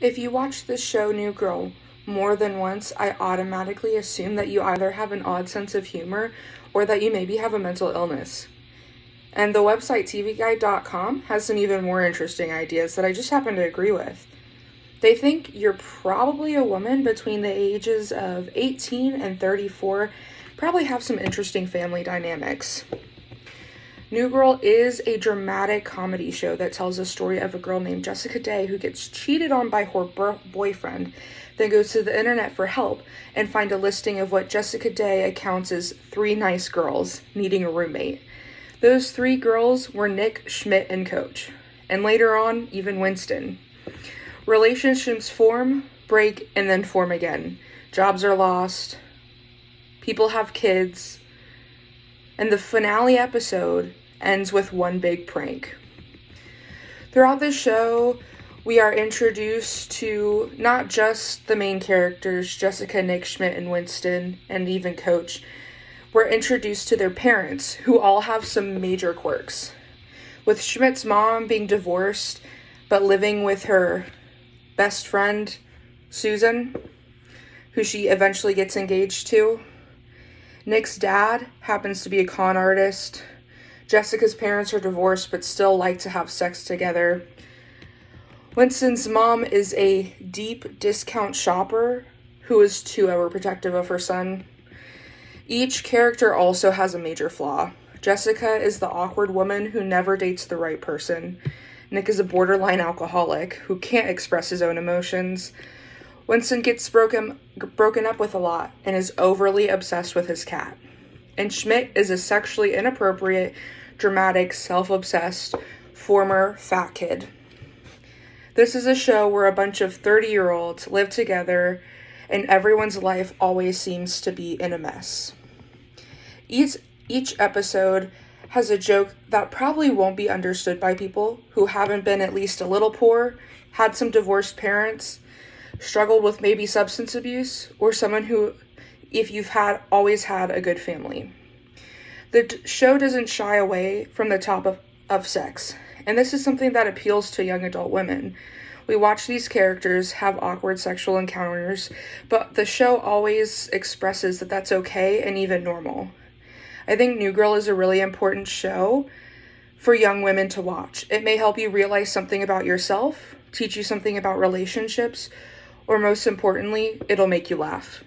If you watch the show New Girl more than once, I automatically assume that you either have an odd sense of humor or that you maybe have a mental illness. And the website tvguide.com has some even more interesting ideas that I just happen to agree with. They think you're probably a woman between the ages of 18 and 34, probably have some interesting family dynamics. New Girl is a dramatic comedy show that tells the story of a girl named Jessica Day who gets cheated on by her boyfriend, then goes to the internet for help and find a listing of what Jessica Day accounts as 3 nice girls needing a roommate. Those 3 girls were Nick, Schmidt, and Coach, and later on, even Winston. Relationships form, break, and then form again. Jobs are lost, people have kids, and the finale episode ends with one big prank. Throughout the show, we are introduced to not just the main characters, Jessica, Nick, Schmidt, and Winston, and even Coach. We're introduced to their parents, who all have some major quirks. With Schmidt's mom being divorced, but living with her best friend, Susan, who she eventually gets engaged to. Nick's dad happens to be a con artist. Jessica's parents are divorced but still like to have sex together. Winston's mom is a deep discount shopper who is too overprotective of her son. Each character also has a major flaw. Jessica is the awkward woman who never dates the right person. Nick is a borderline alcoholic who can't express his own emotions. Winston gets broken up with a lot and is overly obsessed with his cat. And Schmidt is a sexually inappropriate, dramatic, self-obsessed, former fat kid. This is a show where a bunch of 30-year-olds live together and everyone's life always seems to be in a mess. Each episode has a joke that probably won't be understood by people who haven't been at least a little poor, had some divorced parents, struggled with maybe substance abuse, or someone who, if you've always had a good family. The show doesn't shy away from the topic of sex, and this is something that appeals to young adult women. We watch these characters have awkward sexual encounters, but the show always expresses that that's okay and even normal. I think New Girl is a really important show for young women to watch. It may help you realize something about yourself, teach you something about relationships, or most importantly, it'll make you laugh.